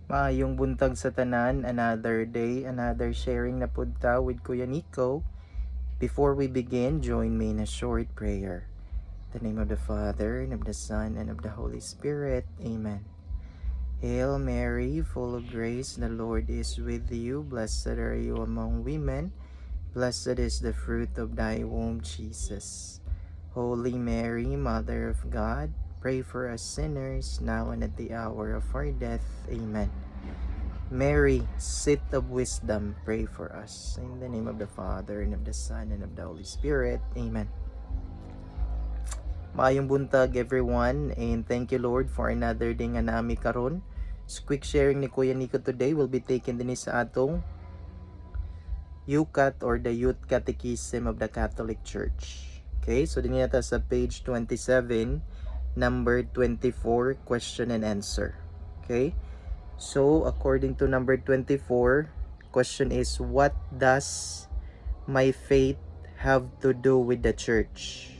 Maayong buntag sa tanan, another day, another sharing na punta with Kuya Nico. Before we begin, join me in a short prayer. In the name of the Father, and of the Son, and of the Holy Spirit. Amen. Hail Mary, full of grace, the Lord is with you. Blessed are you among women. Blessed is the fruit of thy womb, Jesus. Holy Mary, Mother of God, pray for us sinners, now and at the hour of our death. Amen. Mary, seat of wisdom, pray for us. In the name of the Father, and of the Son, and of the Holy Spirit. Amen. Maayong buntag everyone, and thank you Lord for another day nga nami karon. Quick sharing ni Kuya Nico today will be taken din sa atong UCAT or the Youth Catechism of the Catholic Church. Okay, so din yata sa page 27, number 24, question and answer. Okay, so according to number 24, question is, what does my faith have to do with the church?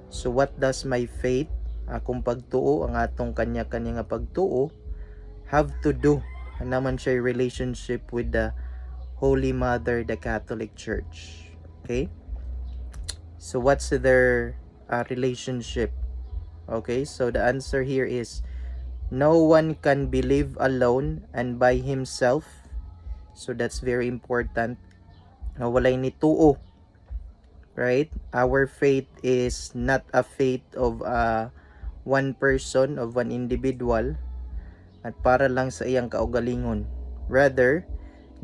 So what does my faith, akong pagtuo, ang atong kanya-kanya nga pagtuo, have to do, naman siya relationship with the Holy Mother, the Catholic Church. Okay? So what's their relationship? Okay, so the answer here is, no one can believe alone and by himself. So that's very important. Walay ni tuo. Right? Our faith is not a faith of one person, of one individual, at para lang sa iyang kaugalingon. Rather,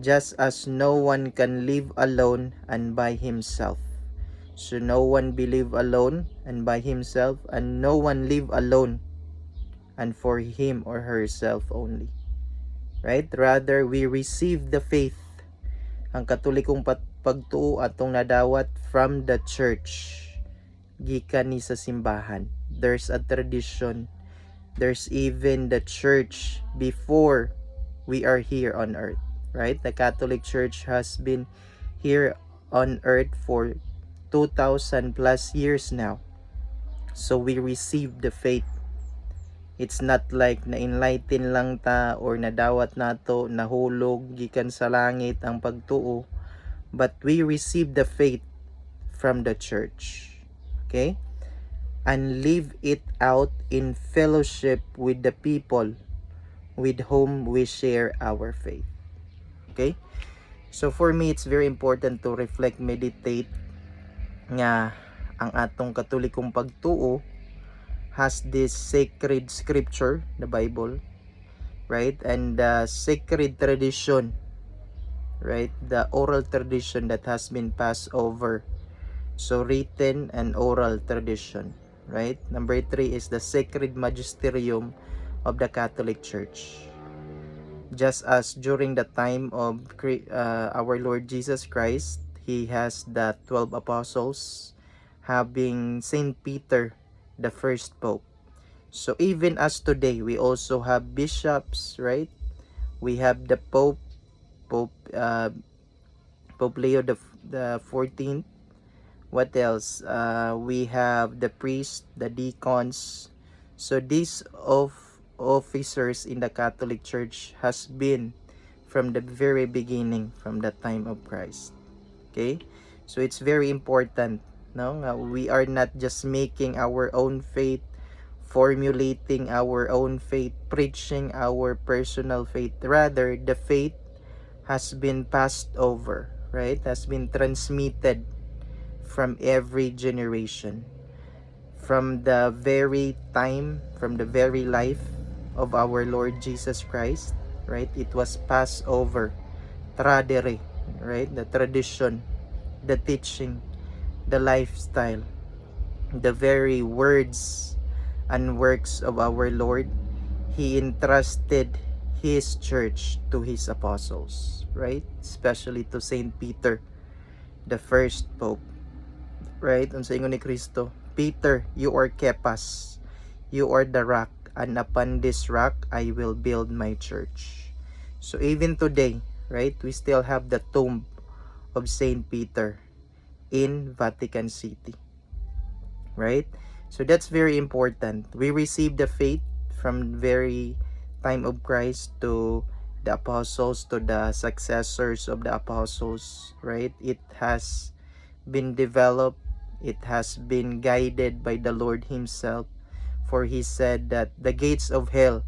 just as no one can live alone and by himself. So no one believe alone and by himself, and no one live alone and for him or herself only. Right? Rather, we receive the faith, ang katolikong pagtuo atong nadawat from the church, gikan ni sa simbahan. There's a tradition. There's even the church before we are here on earth. Right? The Catholic Church has been here on earth for 2,000 plus years now. So we receive the faith. It's not like na-enlighten lang ta or nadawat nato, nahulog gikan sa langit ang pagtuo, but we receive the faith from the church. Okay? And live it out in fellowship with the people with whom we share our faith. Okay? So for me, it's very important to reflect, meditate nga ang atong katolikong pagtuo has this sacred scripture, the Bible, right? And the sacred tradition, right? The oral tradition that has been passed over. So written and oral tradition, right? Number 3 is the sacred magisterium of the Catholic Church. Just as during the time of our Lord Jesus Christ, He has the 12 apostles, having Saint Peter, the first Pope. So even as today, we also have bishops, right? We have the Pope Leo the 14th. What else? We have the priest, the deacons. So these officers in the Catholic Church has been from the very beginning, from the time of Christ. Okay? So it's very important, no? We are not just making our own faith, formulating our own faith, preaching our personal faith. Rather, the faith has been passed over, right? Has been transmitted from every generation, from the very time, from the very life of our Lord Jesus Christ, right? It was passed over, tradere, right? The tradition, the teaching, the lifestyle, the very words and works of our Lord. He entrusted His church to His apostles, right? Especially to Saint Peter, the first Pope, right? Unsa ingon ni Kristo, Peter, you are Kephas, you are the rock, and upon this rock I will build my church. So even today, right, we still have the tomb of Saint Peter in Vatican City, right? So that's very important. We receive the faith from very time of Christ to the apostles to the successors of the apostles, right? It has been developed, it has been guided by the Lord himself, for he said that the gates of hell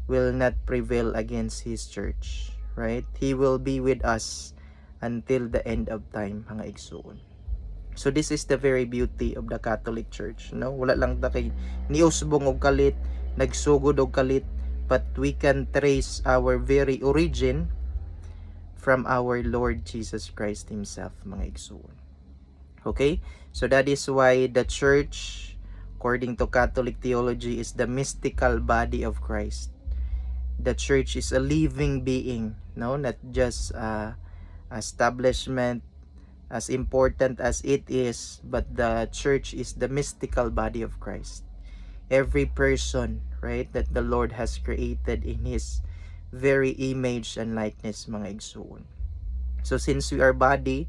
will not prevail against his church, right? He will be with us until the end of time, mga igsoon. So this is the very beauty of the Catholic Church, no? Wala lang ta kay niusbong og kalit, nagsugod og kalit, but we can trace our very origin from our Lord Jesus Christ himself, mga igsoon. Okay? So that is why the church, according to Catholic theology, is the mystical body of Christ. The church is a living being, no? Not just establishment, as important as it is, but the church is the mystical body of Christ. Every person, right, that the Lord has created in his very image and likeness, mga igsoon. So since we are body,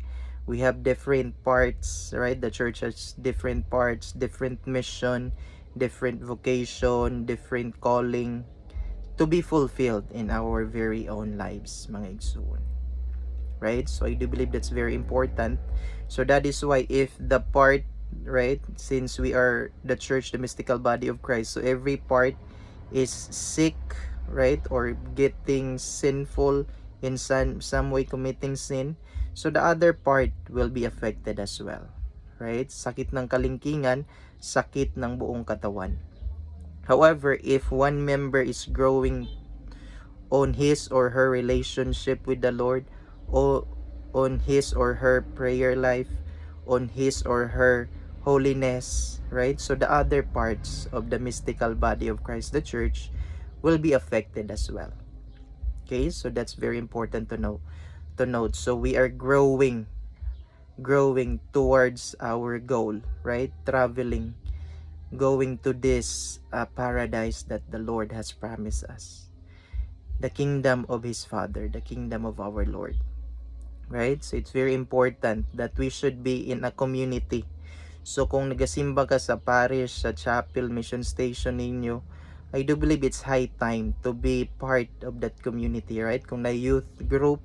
we have different parts, right? The church has different parts, different mission, different vocation, different calling to be fulfilled in our very own lives, mga igsoon. Right? So I do believe that's very important. So that is why if the part, right, since we are the church, the mystical body of Christ, so every part is sick, right, or getting sinful in some way, committing sin, so the other part will be affected as well, right? Sakit ng kalingkingan, sakit ng buong katawan. However, if one member is growing on his or her relationship with the Lord, o on his or her prayer life, on his or her holiness, right? So the other parts of the mystical body of Christ, the church, will be affected as well. Okay, so that's very important to know. To note. So we are growing towards our goal, right? Traveling, going to this paradise that the Lord has promised us. The kingdom of his Father, the kingdom of our Lord. Right? So it's very important that we should be in a community. So kung nagasimba ka sa parish, sa chapel, mission station ninyo, I do believe it's high time to be part of that community, right? Kung na youth group,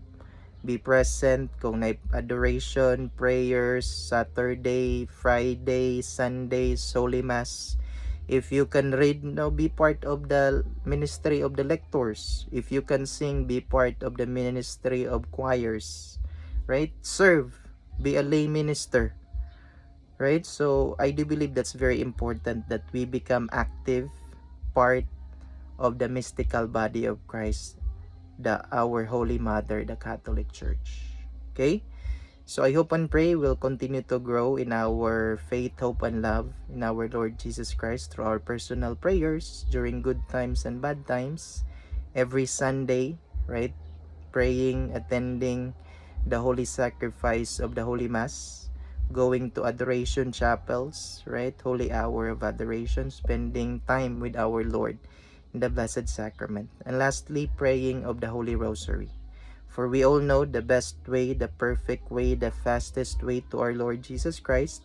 be present. Kung na adoration, prayers, Saturday, Friday, Sundays, Holy Mass. If you can read, be part of the ministry of the lectors. If you can sing, be part of the ministry of choirs. Right? Serve. Be a lay minister. Right? So, I do believe that's very important that we become active part of the mystical body of Christ, our Holy Mother, the Catholic Church. Okay? So, I hope and pray we'll continue to grow in our faith, hope, and love in our Lord Jesus Christ through our personal prayers during good times and bad times. Every Sunday, right? Praying, attending the holy sacrifice of the Holy Mass, going to adoration chapels, right? Holy hour of adoration, spending time with our Lord in the Blessed Sacrament. And lastly, praying of the Holy Rosary. For we all know the best way, the perfect way, the fastest way to our Lord Jesus Christ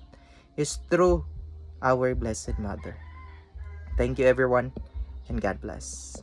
is through our Blessed Mother. Thank you everyone, and God bless.